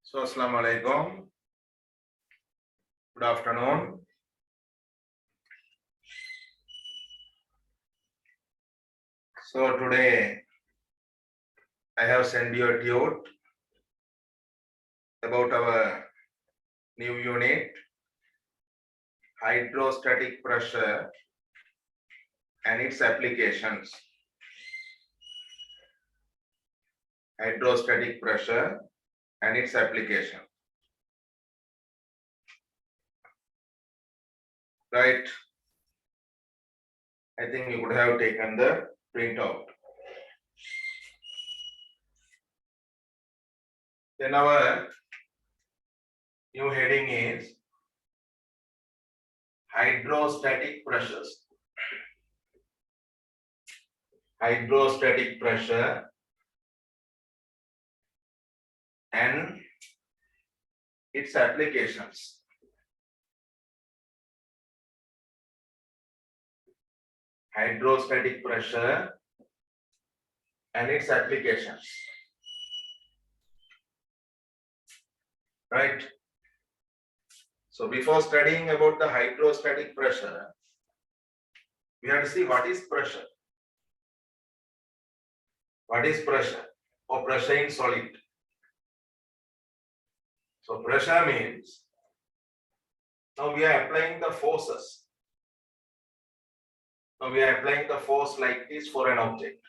So, Assalamu alaikum. Good afternoon. So, today I have sent you a tutorial about our new unit, hydrostatic pressure and its applications. Hydrostatic pressure and its application. Right. I think you could have taken the printout. Then our new heading is hydrostatic pressures. Hydrostatic pressure and its applications. Hydrostatic pressure and its applications. Right? So before studying about the hydrostatic pressure, we have to see what is pressure. What is pressure or pressure in solid? So pressure means now we are applying the forces. Now we are applying the force like this for an object.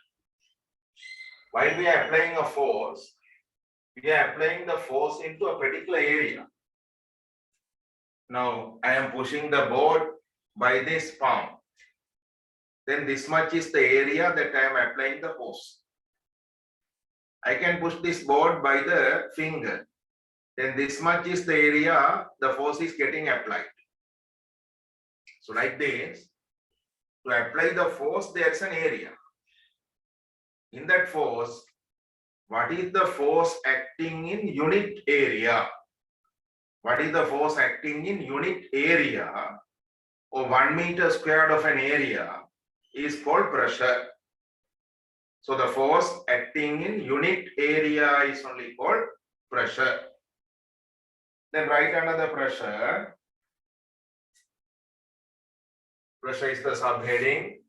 While we are applying a force, we are applying the force into a particular area. Now I am pushing the board by this palm. Then this much is the area that I am applying the force. I can push this board by the finger. Then this much is the area the force is getting applied. So like this, to apply the force, there's an area. In that force, what is the force acting in unit area? What is the force acting in unit area or 1 meter squared of an area is called pressure. So the force acting in unit area is only called pressure. Then write another pressure. Pressure is the subheading.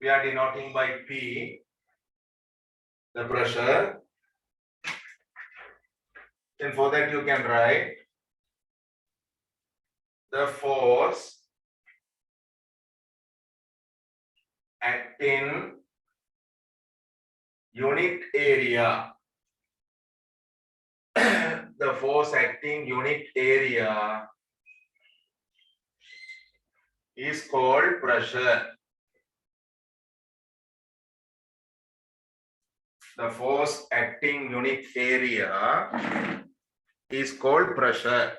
We are denoting by P the pressure. Then for that you can write the force acting unit area. The force acting unit area is called pressure. The force acting unit area is called pressure.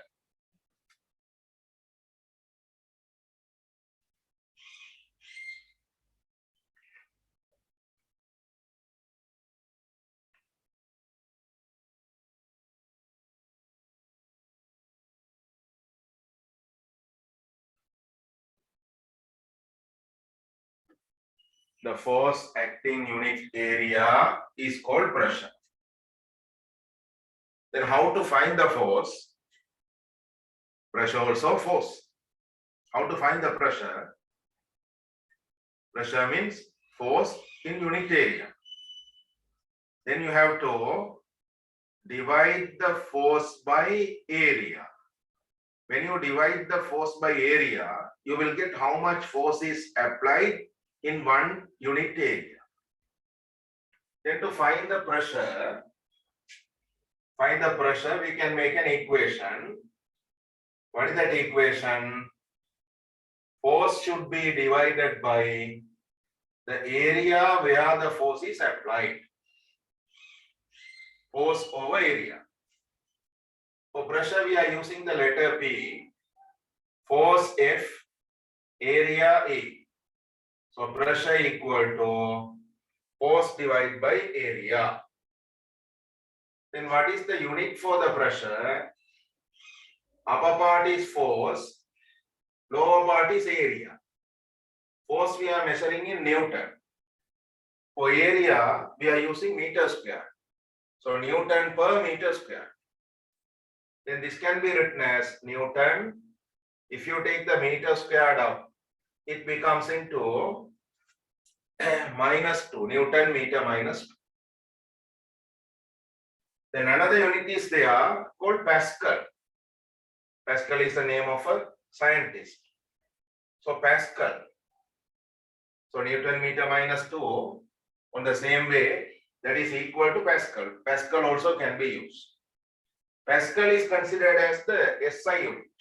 The force acting unit area is called pressure. Then how to find the force? Pressure also force. How to find the pressure? Pressure means force in unit area. Then you have to divide the force by area. When you divide the force by area, you will get how much force is applied in 1 unit area. Then to find the pressure, we can make an equation. What is that equation? Force should be divided by the area where the force is applied. Force over area. For pressure, we are using the letter P. Force F, area A. So pressure equal to force divided by area. Then what is the unit for the pressure? Upper part is force, lower part is area. Force we are measuring in Newton. For area, we are using meter square. So Newton per meter square. then this can be written as Newton. If you take the meter squared up, it becomes into -2, Newton meter -2. Then another unit is there called Pascal. Pascal is the name of a scientist. So Pascal. So Newton meter -2 on the same way, that is equal to Pascal. Pascal also can be used. Pascal is considered as the SI unit.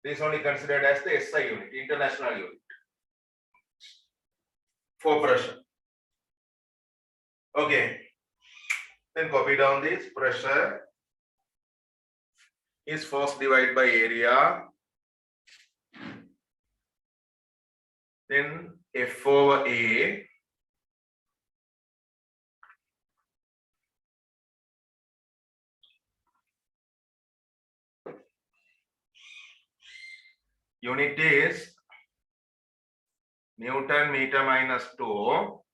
This is only considered as the SI unit, international unit for pressure. Okay. Then copy down this. Pressure is force divided by area. Then F over A. Unit is Newton meter -2.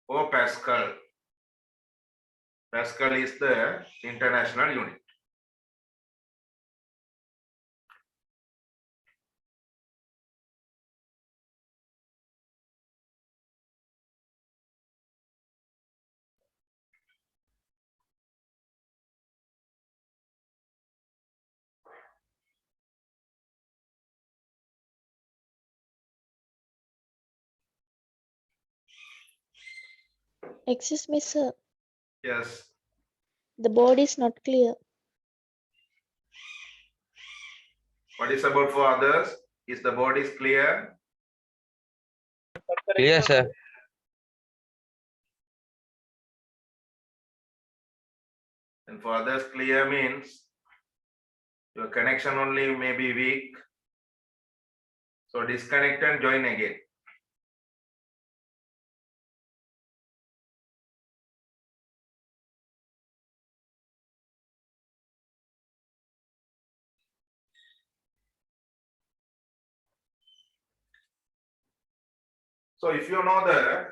Or Pascal. Pascal is the international unit. Excuse me, sir. Yes. The board is not clear. What is about for others? Is the board is clear? Clear, sir. And for others, clear means your connection only may be weak. So disconnect and join again. So if you know the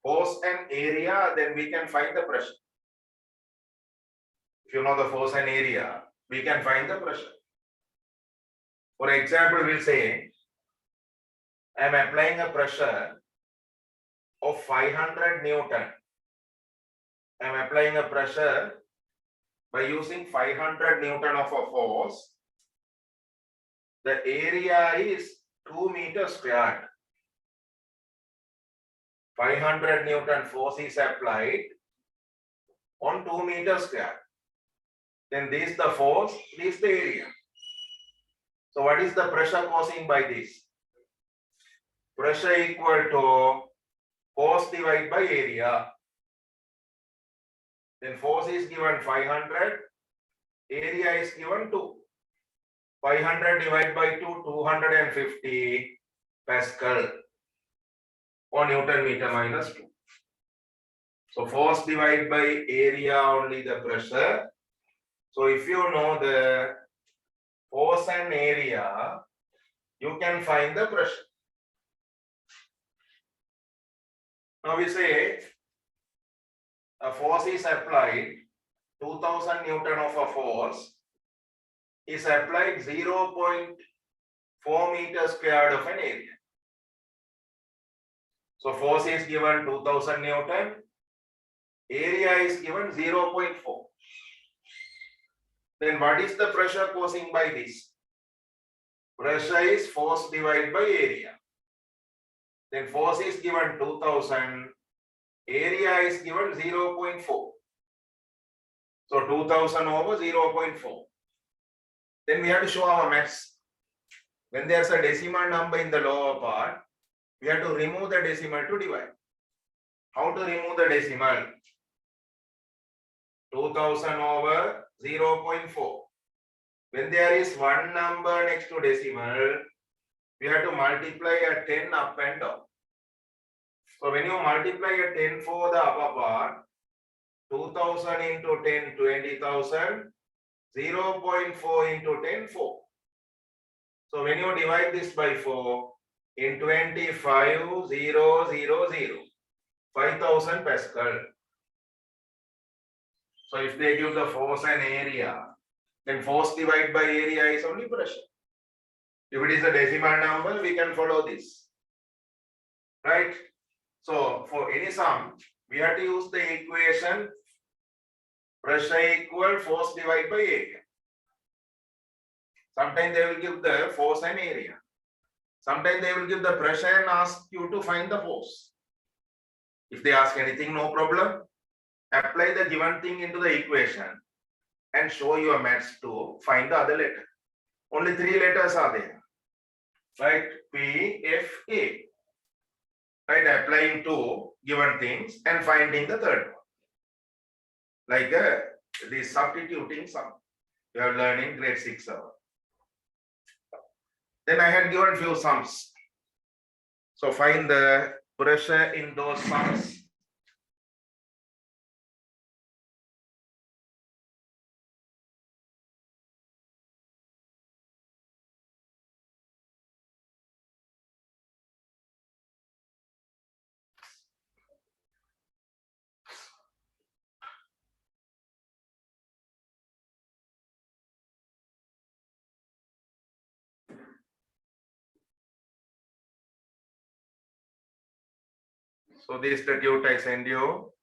force and area, then we can find the pressure. If you know the force and area, we can find the pressure. For example, we'll say I am applying a pressure of 500 Newton. I am applying a pressure by using 500 Newton of a force. The area is 2 meters squared. 500 Newton force is applied on 2 meters squared. Then this is the force, this is the area. So what is the pressure causing by this? Pressure equal to force divided by area. Then force is given 500, area is given 2. 500 divided by 2, 250 Pascal or Newton meter -2. So force divided by area only the pressure. So if you know the force and area, you can find the pressure. Now we say a force is applied, 2000 Newton of a force is applied 0.4 meters squared of an area. So force is given 2000 Newton, area is given 0.4. Then what is the pressure causing by this? Pressure is force divided by area. Then force is given 2000, area is given 0.4. So 2000 over 0.4. Then we have to show our maths. When there's a decimal number in the lower part, we have to remove the decimal to divide. How to remove the decimal? 2000 over 0.4. When there is one number next to decimal, we have to multiply a 10 up and down. So when you multiply a 10 for the upper part, 2000 into 10, 20,000, 0.4 into 10, 4. So when you divide this by 4, in 25, 0, 0, 0, 5,000 Pascal. So if they give the force and area, then force divided by area is only pressure. If it is a decimal number, we can follow this. Right? So for any sum, we have to use the equation pressure equal force divided by area. Sometimes they will give the force and area. Sometimes they will give the pressure and ask you to find the force. If they ask anything, no problem. Apply the given thing into the equation and show your maths to find the other letter. Only 3 letters are there. Right? P, F, A. Right? Applying to given things and finding the third one. Like the substituting sum. You are learning grade 6 hour. Then I had given few sums. So find the pressure in those sums. So this is the tutor I send you.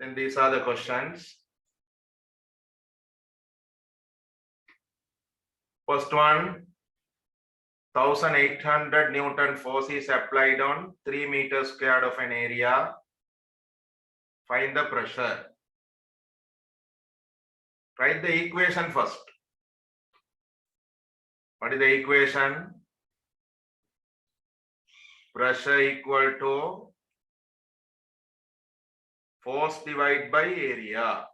Then these are the questions. First one, 1800 Newton force is applied on 3 meters squared of an area. Find the pressure. Write the equation first. What is the equation? Pressure equal to force divided by area.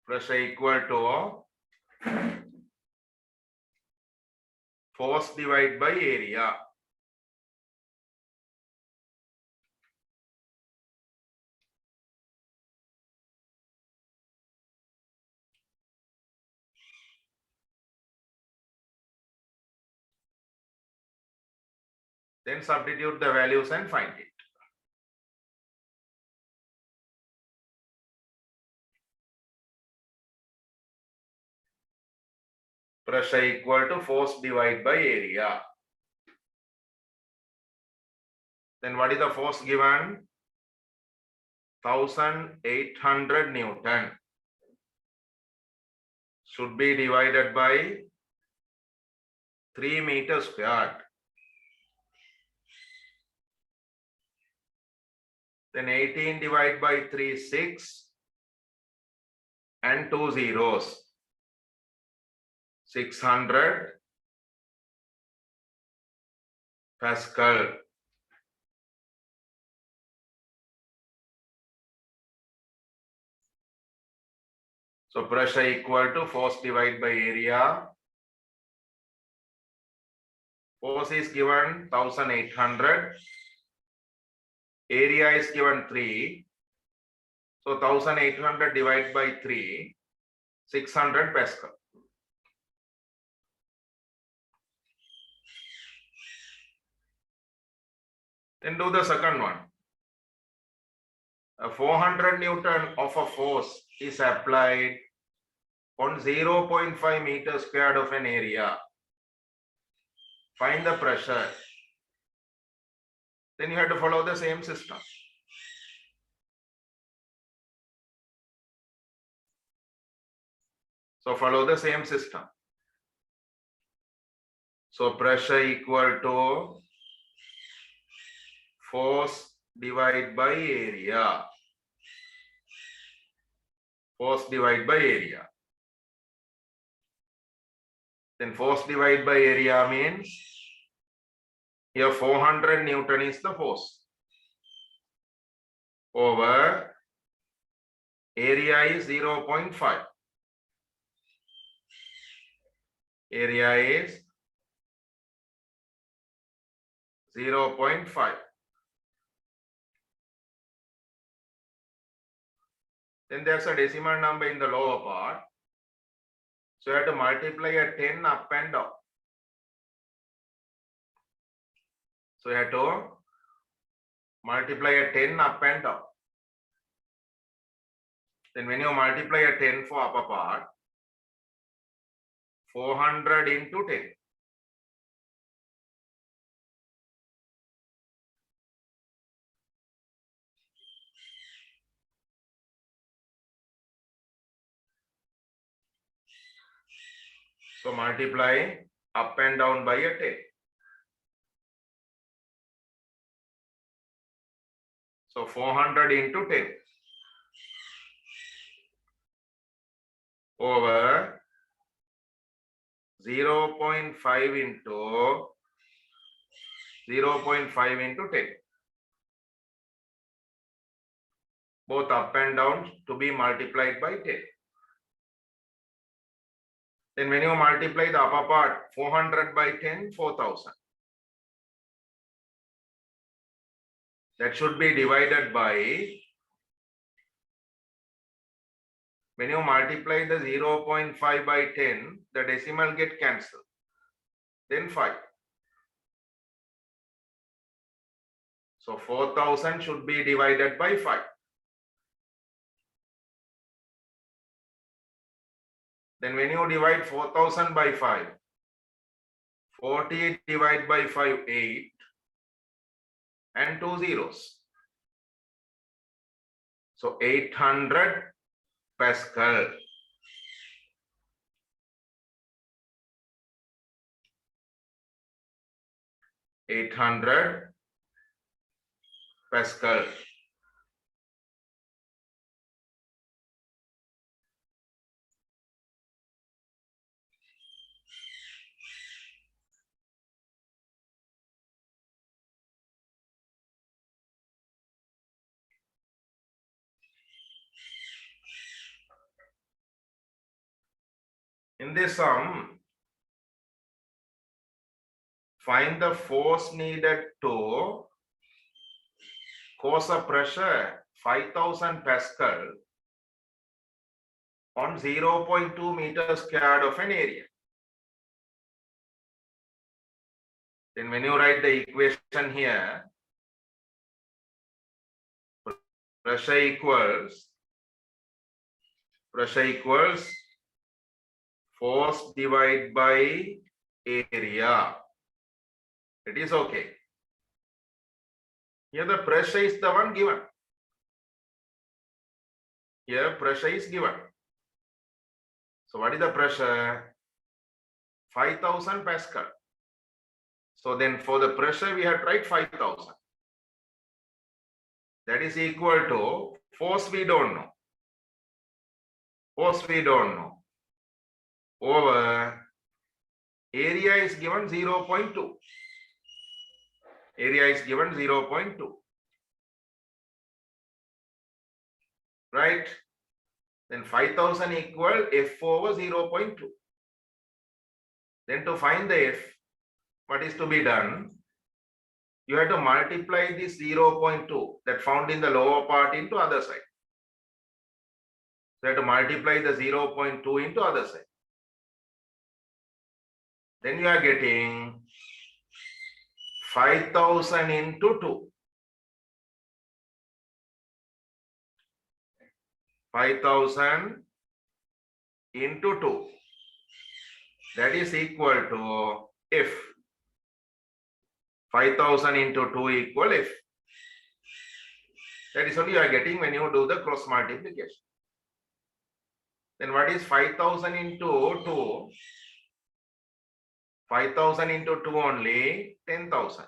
Pressure equal to force divided by area. Then substitute the values and find it. Pressure equal to force divided by area. Then what is the force given? 1800 Newton. Should be divided by 3 meters squared. Then 18 divided by 3, 6. And 2 zeros. 600 Pascal. So pressure equal to force divided by area. Force is given 1800. Area is given 3. So 1800 divided by 3, 600 Pascal. Then do the second one. A 400 Newton of a force is applied on 0.5 meters squared of an area. Find the pressure. Then you have to follow the same system. So follow the same system. So pressure equal to force divided by area. Force divided by area. Then force divided by area means here 400 Newton is the force over area is 0.5. Area is 0.5. Then there's a decimal number in the lower part. So you have to multiply a 10 up and down. So you have to multiply a 10 up and down. Then when you multiply a 10 for upper part, 400 into 10. So multiply up and down by a 10. So 400 into 10 over 0.5 into 10. Both up and down to be multiplied by 10. Then when you multiply the upper part, 400 by 10, 4,000. That should be divided by, when you multiply the 0.5 by 10, the decimal get cancelled. Then 5. So 4,000 should be divided by 5. Then when you divide 4,000 by 5, 40 divided by 5, 8, and 2 zeros. So 800 Pascal. Pascal. In this sum, find the force needed to cause a pressure 5,000 Pascal on 0.2 meters squared of an area. Then when you write the equation here, pressure equals force divided by area. It is okay. Here the pressure is the one given. Here pressure is given. So what is the pressure? 5,000 Pascal. So then for the pressure we have to write 5,000. That is equal to force we don't know. Over area is given 0.2. Area is given 0.2. Right? Then 5,000 equal F over 0.2. Then to find the F, what is to be done? You have to multiply this 0.2 that found in the lower part into other side. So you have to multiply the 0.2 into other side. Then you are getting 5,000 into 2. 5,000 into 2. That is equal to F. 5,000 into 2 equal F. That is what you are getting when you do the cross multiplication. Then what is 5,000 into 2? 5,000 into 2 only 10,000.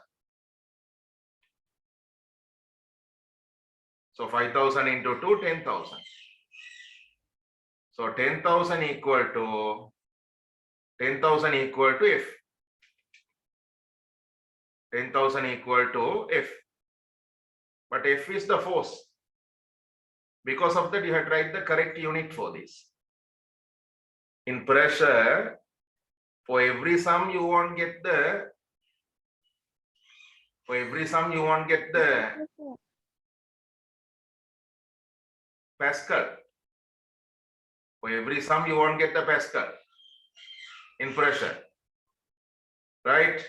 So 5,000 into 2, 10,000. So 10,000 equal to F. 10,000 equal to F. But F is the force. Because of that, you have to write the correct unit for this. In pressure, for every sum you won't get the Pascal. For every sum you won't get the Pascal in pressure, right?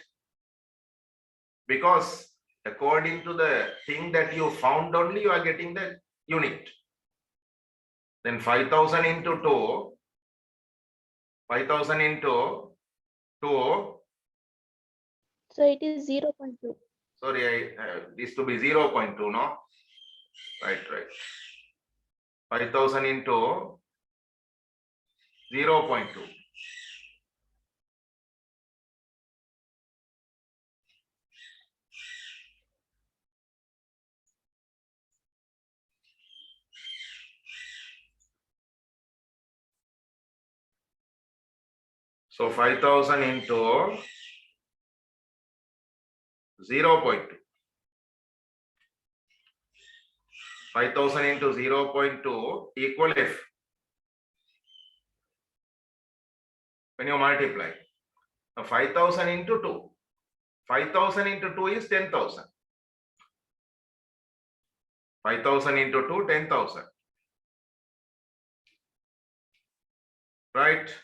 Because according to the thing that you found only, you are getting the unit. Then 5,000 into 2, 5,000 into 2, So it is 0.2. sorry, this to be 0.2, no? Right. 5,000 into 0.2. So 5,000 into 0.2. 5,000 into 0.2 equal F. When you multiply, now 5,000 into 2. 5,000 into 2 is 10,000. 5,000 into 2, 10,000. Right?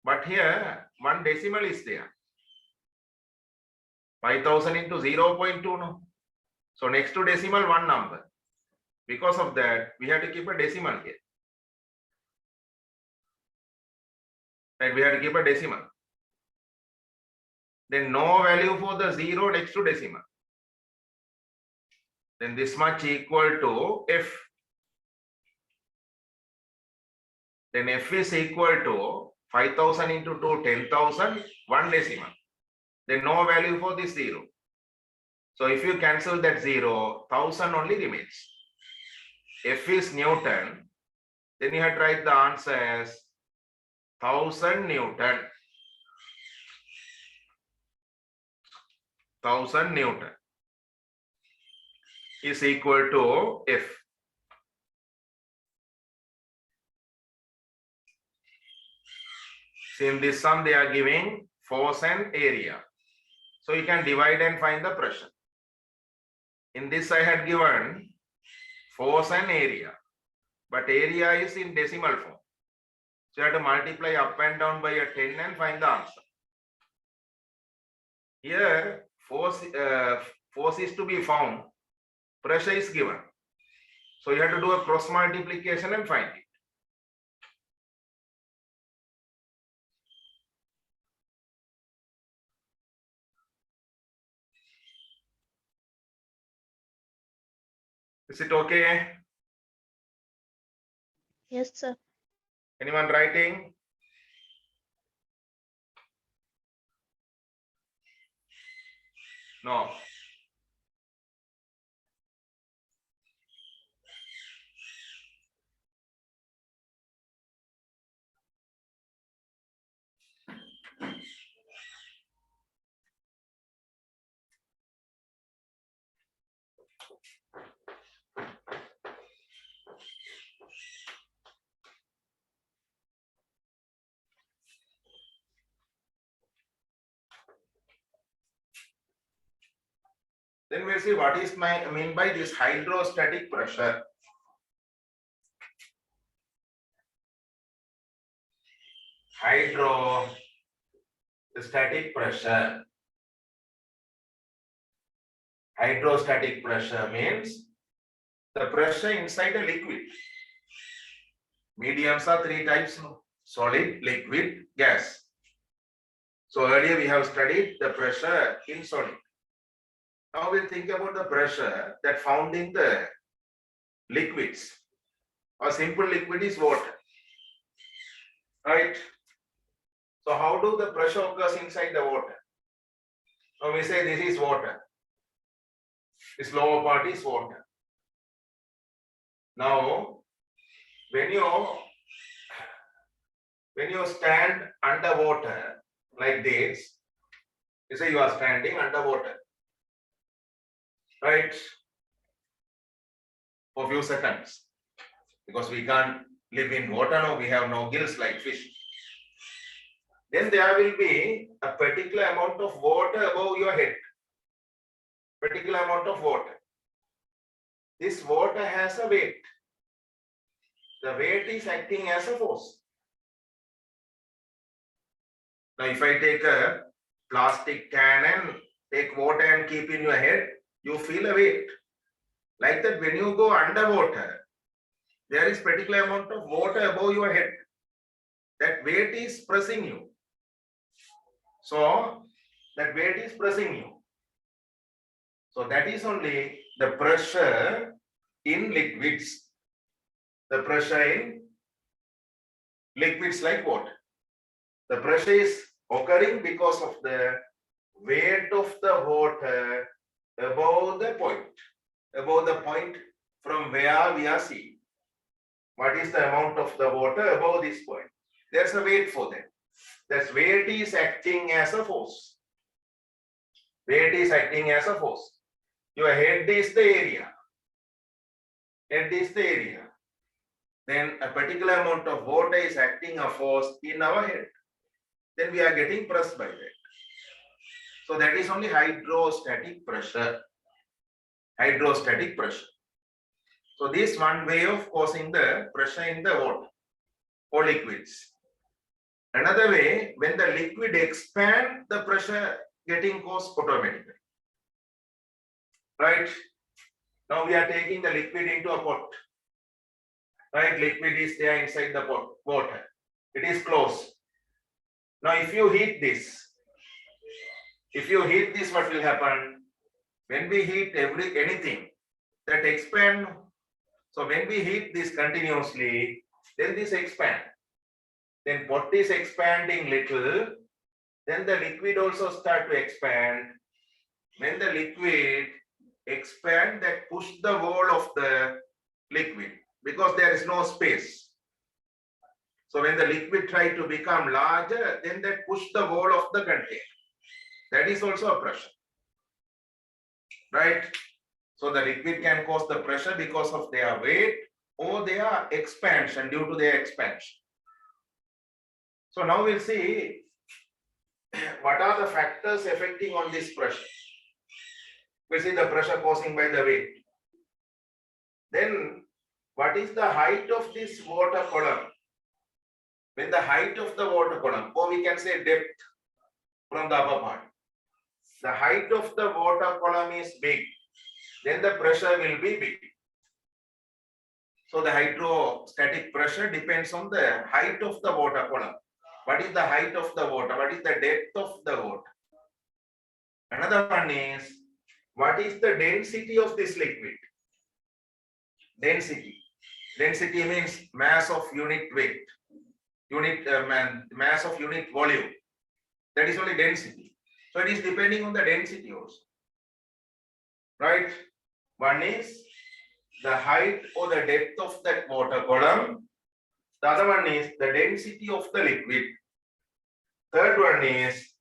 But here, one decimal is there. 5,000 into 0.2, no? So next to decimal, one number. Because of that, we have to keep a decimal here. Right? We have to keep a decimal. Then no value for the 0 next to decimal. Then this much equal to F. Then F is equal to 5,000 into 2, 10,000, one decimal. Then no value for this 0. So if you cancel that 0, 1,000 only remains. F is Newton. Then you have to write the answer as 1,000 Newton. 1,000 Newton is equal to F. So in this sum, they are giving force and area. So you can divide and find the pressure. In this, I had given force and area, but area is in decimal form. So you have to multiply up and down by a 10 and find the answer. Here, force is to be found, pressure is given. So you have to do a cross multiplication and find it. Is it okay? Yes, sir. Anyone writing? No. Then we'll see what is mean by this hydrostatic pressure. Hydrostatic pressure. Hydrostatic pressure means the pressure inside a liquid. Mediums are 3 types: solid, liquid, gas. So earlier we have studied the pressure in solid. Now we'll think about the pressure that found in the liquids. A simple liquid is water, right? So how do the pressure occurs inside the water? Now we say this is water. This lower part is water. Now, when you stand underwater like this, you say you are standing underwater, right? for few seconds. Because we can't live in water now, we have no gills like fish. Then there will be a particular amount of water above your head. Particular amount of water. This water has a weight. The weight is acting as a force. Now, if I take a plastic can and take water and keep in your head, you feel a weight. Like that, when you go underwater, there is particular amount of water above your head. That weight is pressing you. So, that weight is pressing you. So, that is only the pressure in liquids. The pressure in liquids like water. The pressure is occurring because of the weight of the water above the point from where we are seeing. What is the amount of the water above this point? There's a weight for that. That weight is acting as a force. Weight is acting as a force. Your head is the area. Head is the area. Then a particular amount of water is acting a force in our head. Then we are getting pressed by that. So that is only hydrostatic pressure. Hydrostatic pressure. So this one way of causing the pressure in the water or liquids. Another way, when the liquid expands, the pressure getting caused automatically. Right? Now we are taking the liquid into a pot. Right? Liquid is there inside the pot, water. It is closed. Now if you heat this, what will happen? When we heat anything that expand, so when we heat this continuously, then this expand. Then pot is expanding little, then the liquid also start to expand. When the liquid expand, that push the wall of the liquid because there is no space. So when the liquid try to become larger, then that push the wall of the container. That is also a pressure. Right? So the liquid can cause the pressure because of their weight or their expansion, due to their expansion. So now we'll see what are the factors affecting on this pressure. We'll see the pressure causing by the weight. Then what is the height of this water column? When the height of the water column, or we can say depth from the upper part, the height of the water column is big, then the pressure will be big. So the hydrostatic pressure depends on the height of the water column. What is the height of the water? What is the depth of the water? Another one is, what is the density of this liquid? Density. Density means mass of unit weight. Mass of unit volume. That is only density. So it is depending on the density also. Right? One is the height or the depth of that water column. The other one is the density of the liquid. Third one is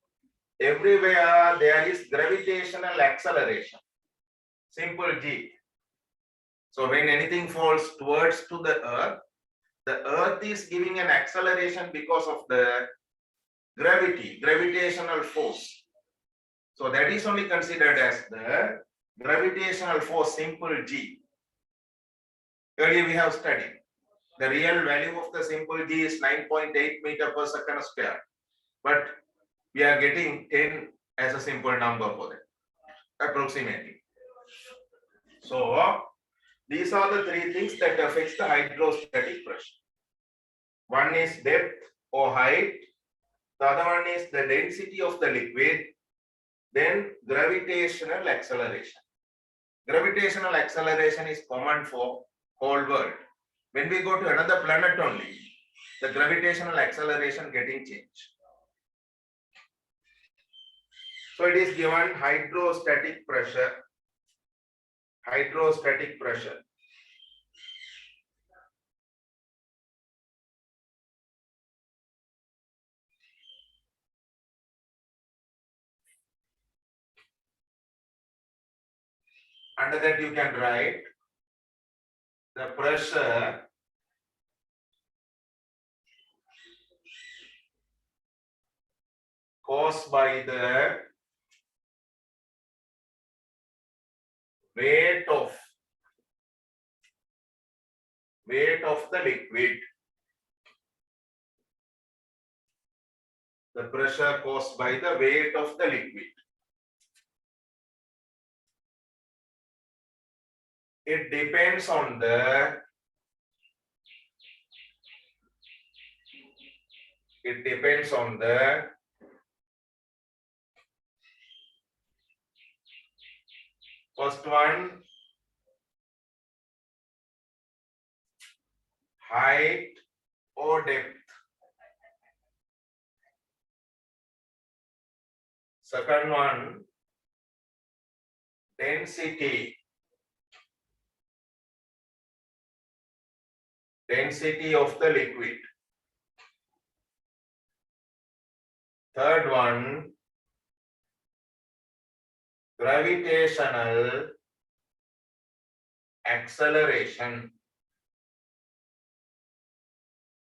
everywhere there is gravitational acceleration. Simple G. So when anything falls towards to the earth is giving an acceleration because of the gravity, gravitational force. So that is only considered as the gravitational force, simple G. Earlier we have studied. The real value of the simple G is 9.8 meter per second square. But we are getting 10 as a simple number for that, approximately. So these are the three things that affects the hydrostatic pressure. One is depth or height. The other one is the density of the liquid. Then gravitational acceleration. Gravitational acceleration is common for whole world. When we go to another planet only, the gravitational acceleration getting changed. So it is given hydrostatic pressure. Hydrostatic pressure. Under that you can write the pressure caused by the weight of the liquid. The pressure caused by the weight of the liquid. It depends on the first one, height or depth. Second one, density of the liquid. Third one, gravitational acceleration.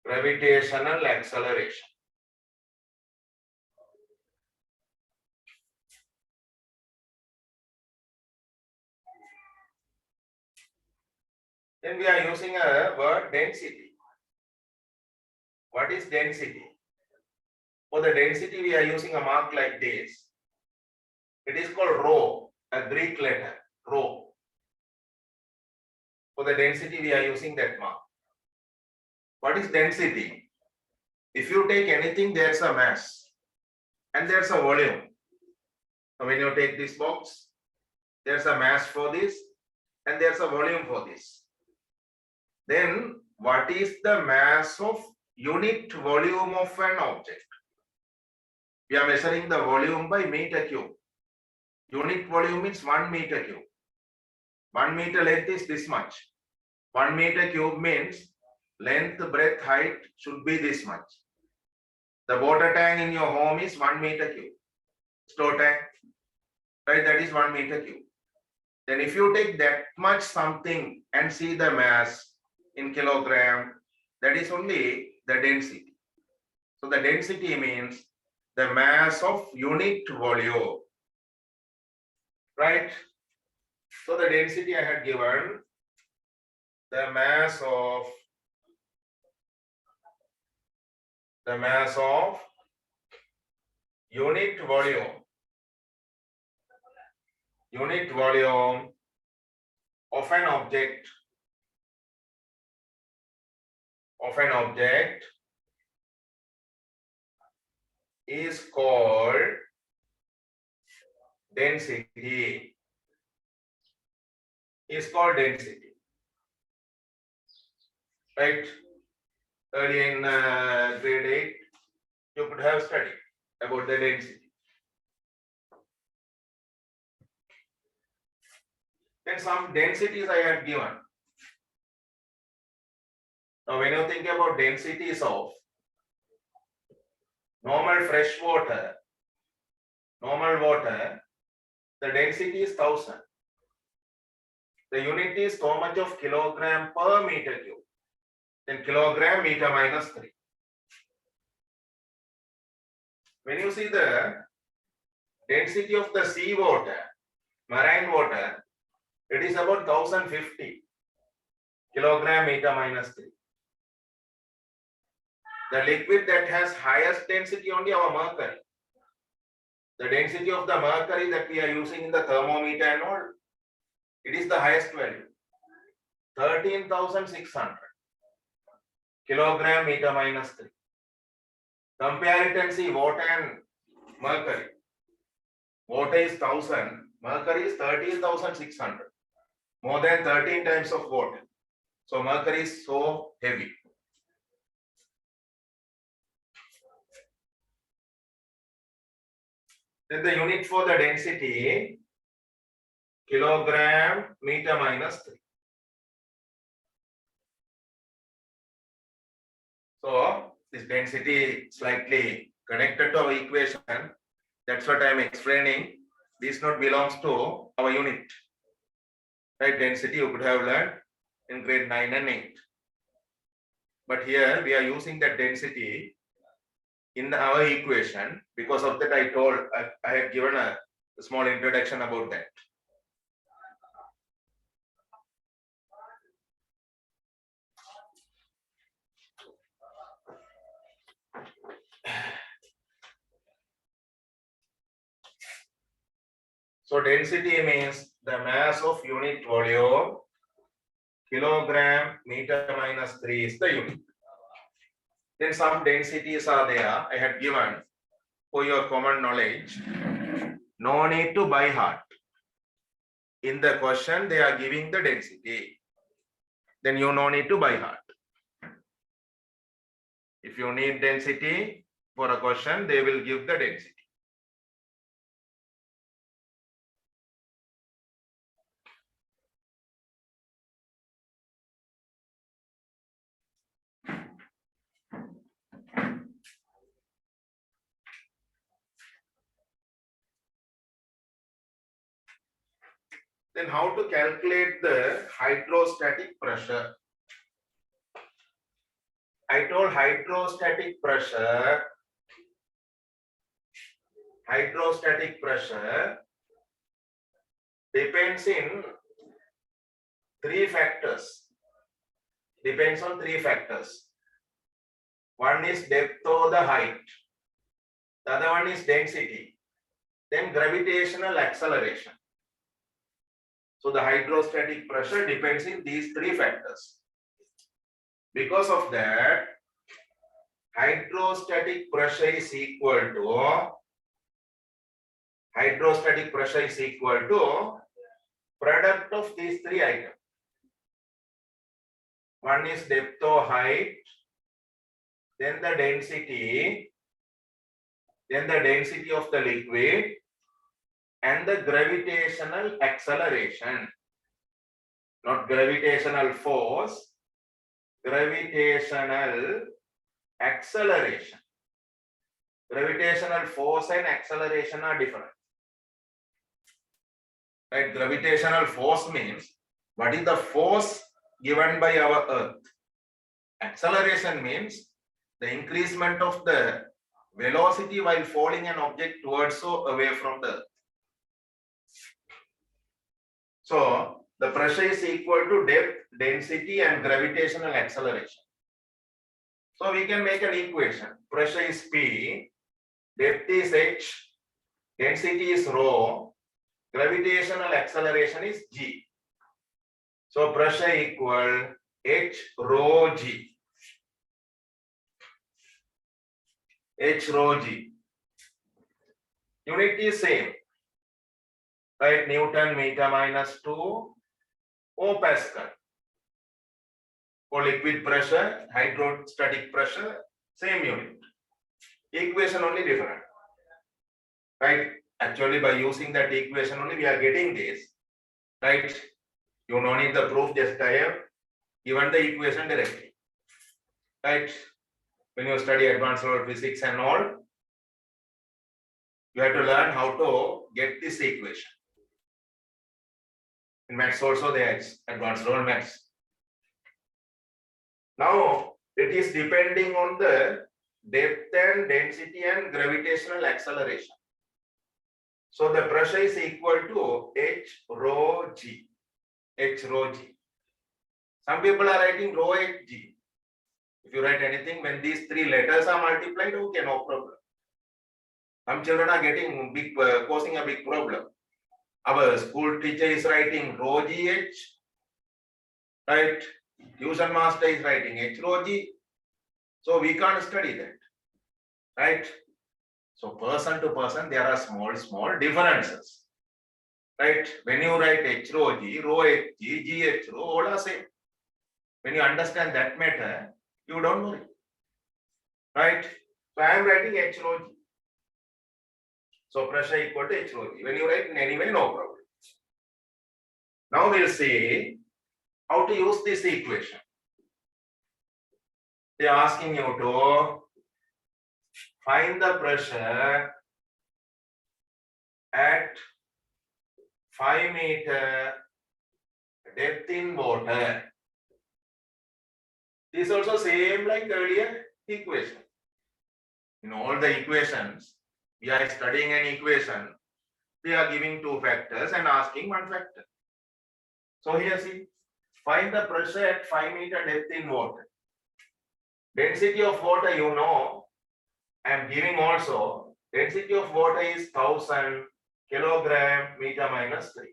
Gravitational acceleration. Then we are using a word density. What is density? For the density, we are using a mark like this. It is called rho, a Greek letter, rho. For the density, we are using that mark. What is density? If you take anything, there's a mass and there's a volume. So when you take this box, there's a mass for this and there's a volume for this. Then what is the mass of unit volume of an object? We are measuring the volume by meter cube. Unit volume is 1 meter cube. 1 meter length is this much. 1 meter cube means length, breadth, height should be this much. The water tank in your home is 1 meter cube. Store tank, right? That is 1 meter cube. Then if you take that much something and see the mass in kilogram, that is only the density. So the density means the mass of unit volume, right? So the density I had given, the mass of unit volume of an object is called density. Right? Early in grade 8, you could have studied about the density. Then some densities I had given. Now when you think about densities of normal fresh water, the density is 1000. The unit is so much of kilogram per meter cube. Then kilogram meter minus 3. When you see the density of the sea water, marine water, it is about 1050 kilogram meter minus 3. The liquid that has highest density only our mercury. The density of the mercury that we are using in the thermometer and all, it is the highest value. 13,600 kilogram meter minus 3. Compare it and see water and mercury. Water is 1000, mercury is 13,600. More than 13 times of water. So mercury is so heavy. Then the unit for the density, kilogram meter minus 3. So this density slightly connected to our equation. That's what I am explaining. This node belongs to our unit. Right? Density you could have learned. in grade 9 and 8. But here we are using the density in our equation. Because of that, I had given a small introduction about that. So density means the mass of unit volume, kilogram meter minus 3 is the unit. Then some densities are there, I had given for your common knowledge. No need to by heart. In the question, they are giving the density. Then you no need to by heart. If you need density for a question, they will give the density. Then how to calculate the hydrostatic pressure? I told hydrostatic pressure depends in three factors. Depends on three factors. One is depth or the height. The other one is density. Then gravitational acceleration. So the hydrostatic pressure depends in these three factors. Because of that, hydrostatic pressure is equal to product of these three items. One is depth or height, then the density of the liquid, and the gravitational acceleration. Not gravitational force, gravitational acceleration. Gravitational force and acceleration are different. Right? Gravitational force means what is the force given by our earth. Acceleration means the increasement of the velocity while falling an object towards or away from the earth. So the pressure is equal to depth, density, and gravitational acceleration. So we can make an equation. Pressure is P, depth is h, density is rho, gravitational acceleration is g. So pressure equal h rho g. H rho g. Unit is same. Right? Newton meter minus 2 or Pascal. For liquid pressure, hydrostatic pressure, same unit. Equation only different. Right? Actually, by using that equation only, we are getting this. Right? You don't need the proof, just I have given the equation directly. Right? When you study advanced level physics and all, you have to learn how to get this equation. In maths also there is advanced level maths. Now it is depending on the depth and density and gravitational acceleration. So the pressure is equal to h rho g. H rho g. Some people are writing rho h g. If you write anything, when these three letters are multiplied, okay, no problem. Some children are getting big, causing a big problem. Our school teacher is writing rho gh, right? Tuition master is writing h rho g. So we can't study that, right? So person to person, there are small differences, right? When you write h rho g, gh rho, all are same. When you understand that matter, you don't worry, right? So I am writing h rho g. So pressure equal to h rho g. When you write in any way, no problem. Now we'll see how to use this equation. They are asking you to find the pressure at 5 meter depth in water. This also same like earlier equation. In all the equations, we are studying an equation. They are giving two factors and asking one factor. So here see, find the pressure at 5 meter depth in water. Density of water you know. I am giving also density of water is 1000 kilogram meter minus 3.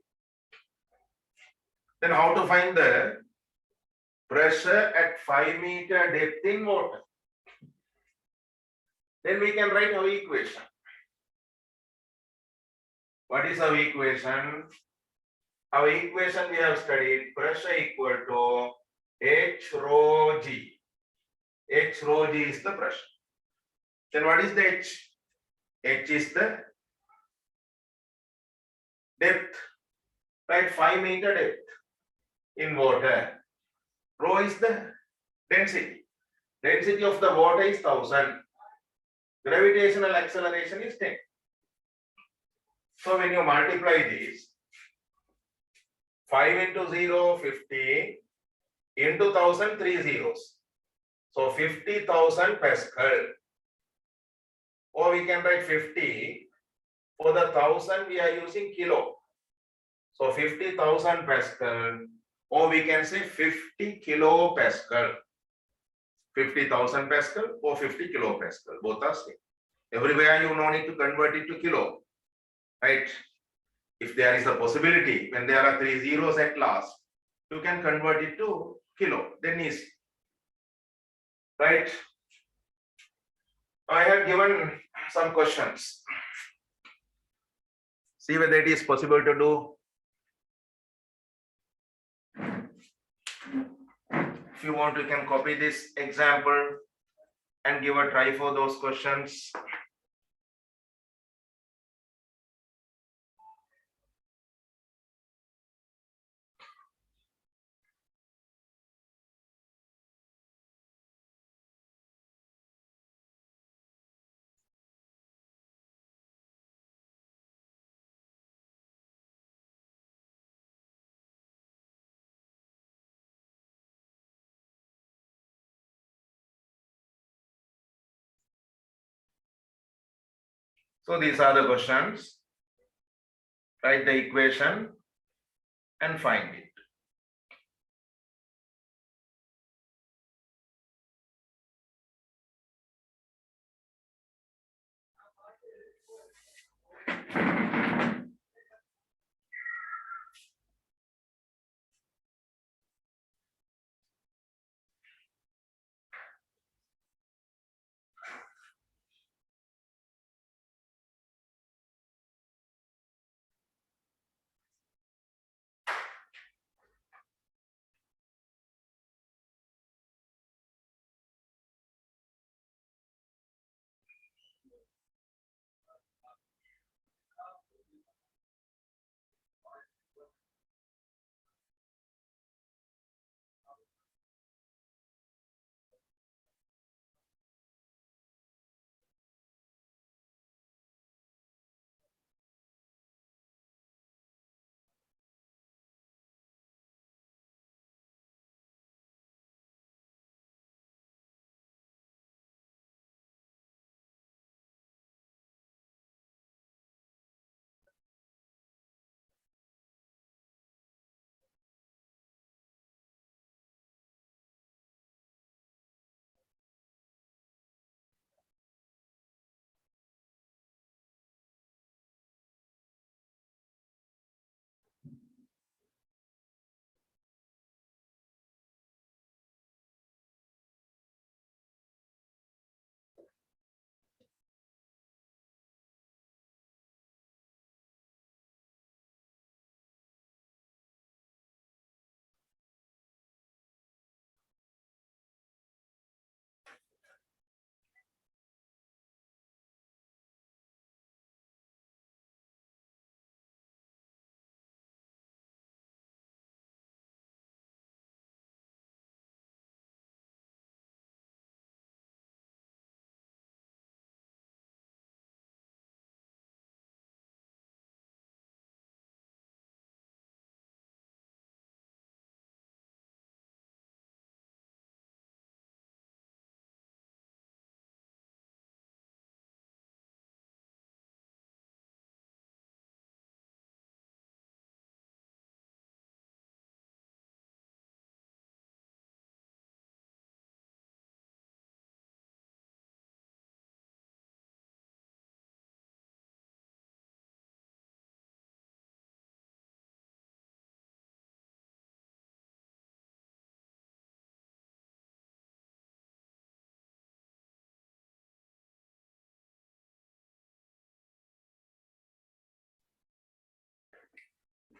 Then how to find the pressure at 5 meter depth in water? Then we can write our equation. What is our equation? Our equation we have studied pressure equal to H rho G. H rho G is the pressure. Then what is the H? H is the depth, right? 5 meter depth in water. Rho is the density. Density of the water is 1000. Gravitational acceleration is 10. So when you multiply this, 5 into 0, 50, into 1000, 3 zeros. So 50,000 Pascal. Or we can write 50. For the 1000, we are using kilo. So 50,000 Pascal. Or we can say 50 kilopascal. 50,000 Pascal or 50 kilopascal. Both are same. Everywhere you no need to convert it to kilo. Right? If there is a possibility, when there are 3 zeros at last, you can convert it to kilo. Then is right. I have given some questions. See whether it is possible to do. If you want, you can copy this example and give a try for those questions. So these are the questions. Write the equation and find it.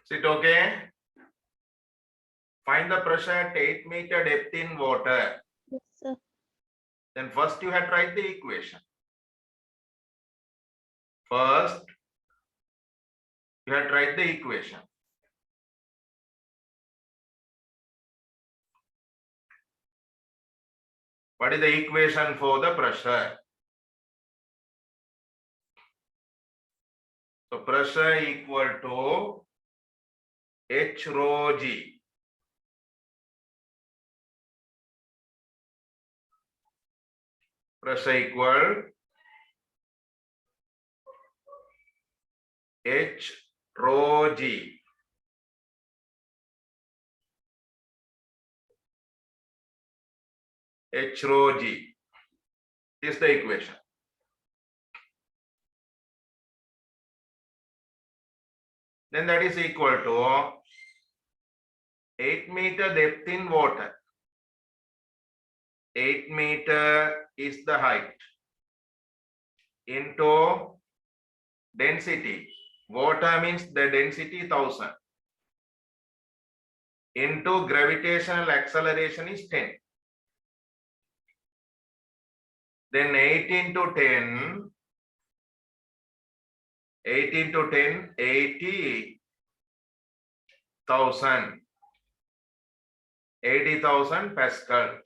Is it okay? Find the pressure at 8 meter depth in water. Yes, sir. Then first you have to write the equation. First, you have to write the equation. What is the equation for the pressure? So pressure equal to H rho G. Pressure equal H rho G. H rho G. This is the equation. Then that is equal to 8 meter depth in water. 8 meter is the height into density. Water means the density 1000 into gravitational acceleration is 10. Then 8 into 10, 8 into 10, 80,000. 80,000 Pascal.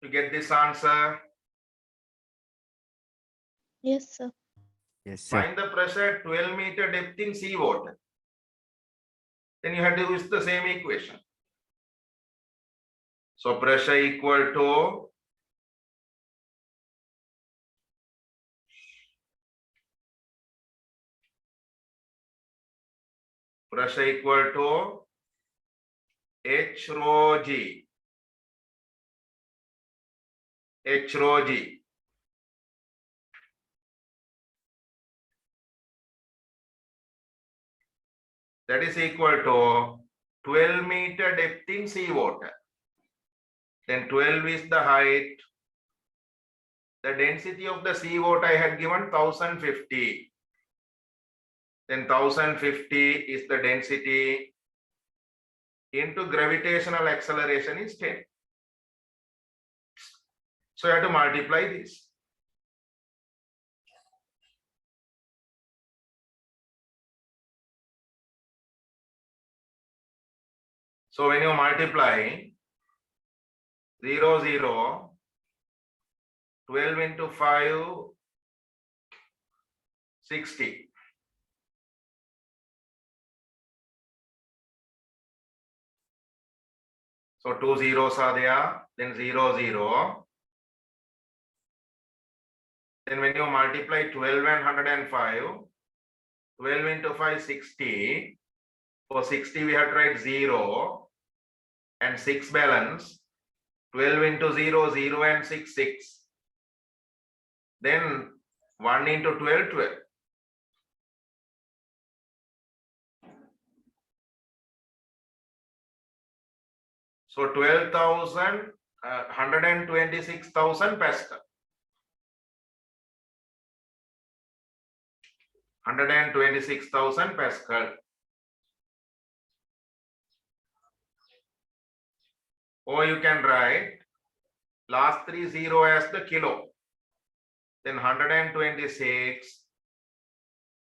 To get this answer, Yes, sir. Yes, sir. find the pressure at 12 meter depth in seawater. Then you have to use the same equation. So pressure equal to H rho G. H rho G. That is equal to 12 meter depth in seawater. Then 12 is the height. The density of the seawater I had given 1050. Then 1050 is the density into gravitational acceleration is 10. So you have to multiply this. So when you multiply 0, 0, 12 into 5, 60. So 2 zeros are there, then 0, 0. Then when you multiply 12 and 105, 12 into 5, 60. For 60, we have to write 0 and 6 balance. 12 into 0, 0 and 6, 6. Then 1 into 12, 12. So 12,000, 126,000 Pascal. 126,000 Pascal. Or you can write last 3 0 as the kilo. Then 126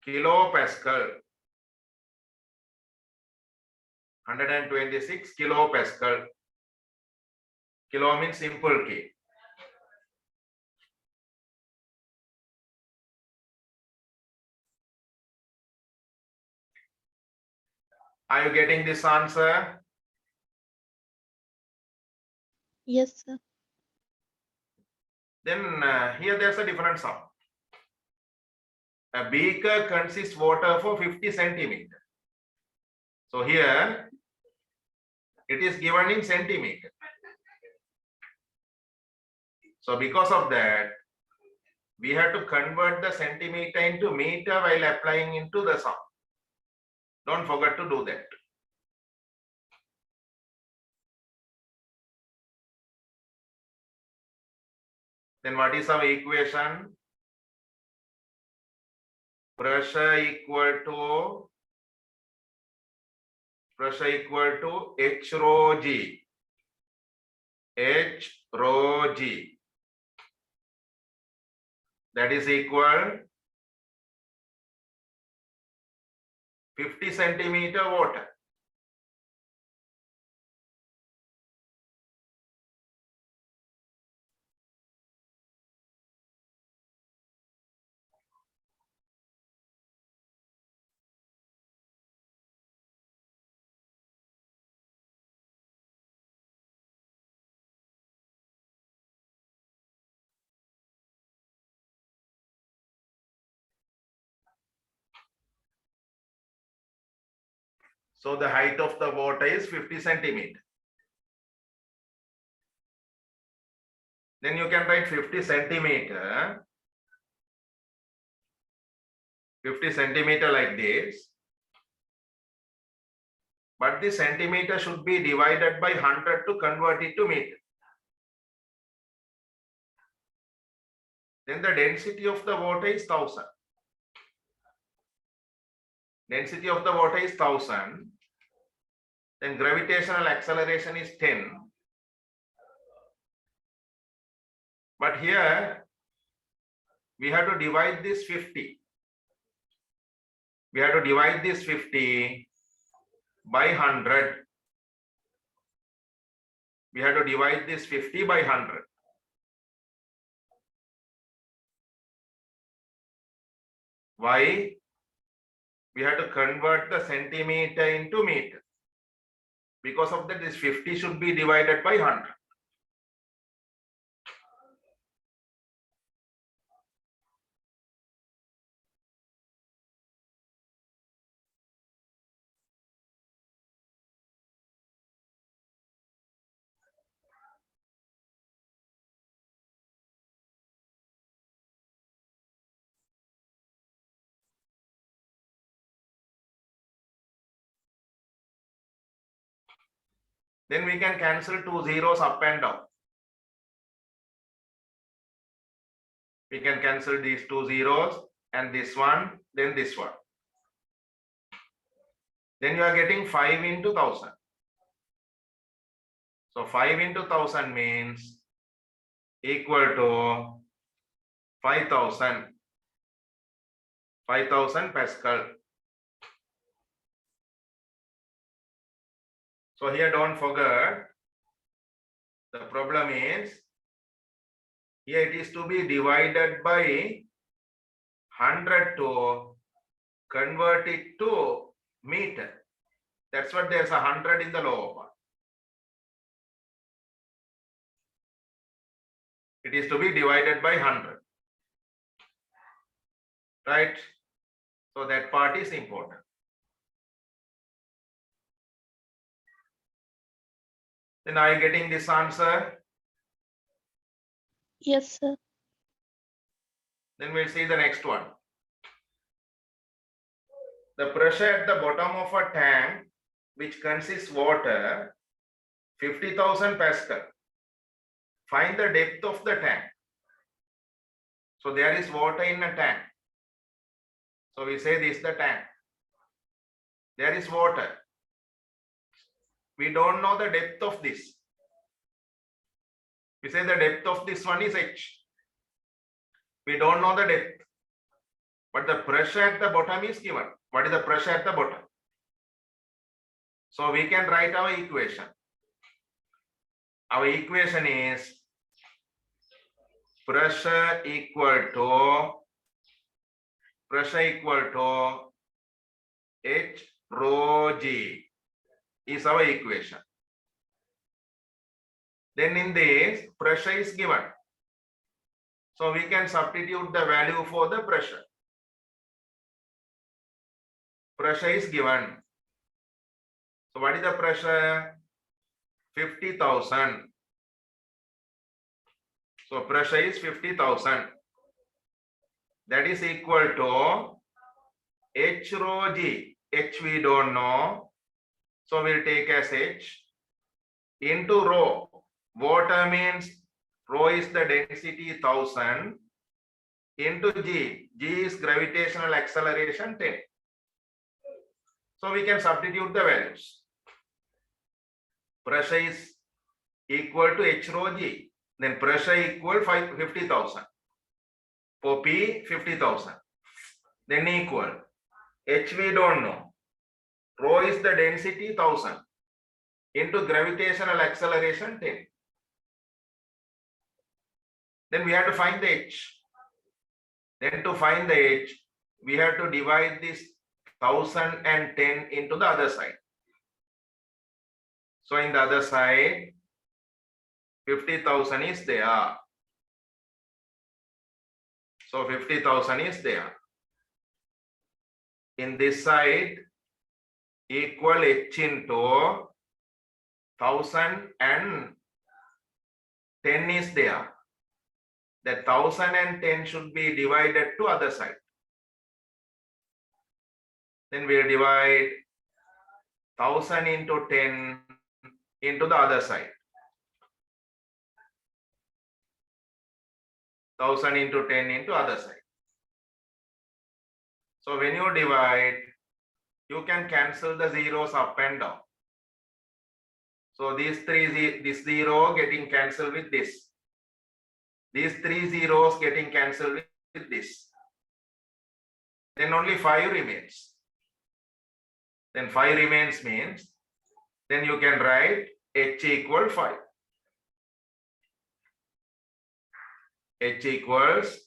kilopascal. 126 kilopascal. Kilo means simple K. Are you getting this answer? Yes, sir. Then here there's a different sum. A beaker consists water for 50 centimeter. So here it is given in centimeter. So because of that, we have to convert the centimeter into meter while applying into the sum. Don't forget to do that. Then what is our equation? pressure equal to H rho G. H rho G. That is equal 50 centimeter water. So the height of the water is 50 centimeter. Then you can write 50 centimeter like this. But the centimeter should be divided by 100 to convert it to meter. Then the density of the water is 1000. Density of the water is 1000. Then gravitational acceleration is 10. But here we have to divide this 50. We have to divide this 50 by 100. We have to divide this 50 by 100. Why? We have to convert the centimeter into meter. Because of that, this 50 should be divided by 100. Then we can cancel 2 zeros up and down. We can cancel these 2 zeros and this one, then this one. Then you are getting 5 into 1000. So 5 into 1000 means equal to 5000 Pascal. So here don't forget, the problem is, here it is to be divided by 100 to convert it to meter. That's what there's 100 in the lower part. It is to be divided by 100. Right? So that part is important. Then are you getting this answer? Yes, sir. Then we'll see the next one. The pressure at the bottom of a tank which consists water 50,000 Pascal. Find the depth of the tank. So there is water in a tank. So we say this is the tank. There is water. We don't know the depth of this. We say the depth of this one is H. We don't know the depth. But the pressure at the bottom is given. What is the pressure at the bottom? So we can write our equation. Our equation is pressure equal to H rho G is our equation. Then in this, pressure is given. So we can substitute the value for the pressure. Pressure is given. So what is the pressure? 50,000. So pressure is 50,000. That is equal to H rho G. H we don't know. So we'll take as H into rho. Water means rho is the density 1000. into G. G is gravitational acceleration 10. So we can substitute the values. Pressure is equal to H rho G. Then pressure equal 50,000. For P, 50,000. Then equal. H we don't know. Rho is the density 1000 into gravitational acceleration 10. Then we have to find the H. Then to find the H, we have to divide this 1010 into the other side. So in the other side, 50,000 is there. So 50,000 is there. In this side, equal H into 1010 is there. The 1010 should be divided to other side. Then we divide 1000 into 10 into the other side. 1000 into 10 into other side. So when you divide, you can cancel the zeros up and down. So this 0 getting cancelled with this. These 3 zeros getting cancelled with this. Then only 5 remains. Then 5 remains means, then you can write H equal 5. H equals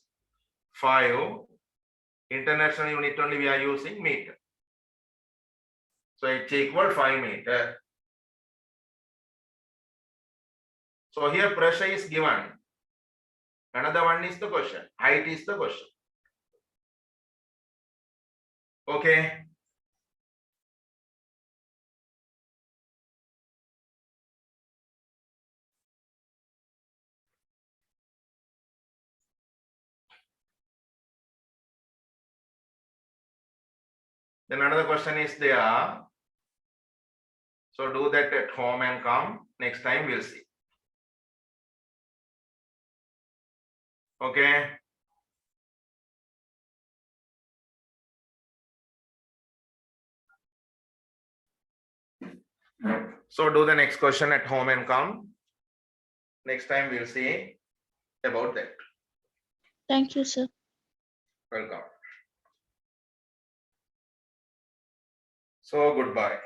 5. International unit only we are using meter. So H equal 5 meter. So here pressure is given. Another one is the question. Height is the question. Okay. Then another question is there. So do that at home and come. Next time we'll see. Okay. So do the next question at home and come. Next time we'll see about that. Thank you, sir. Welcome. So goodbye.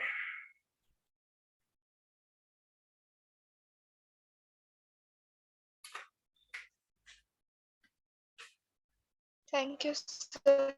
Thank you, sir.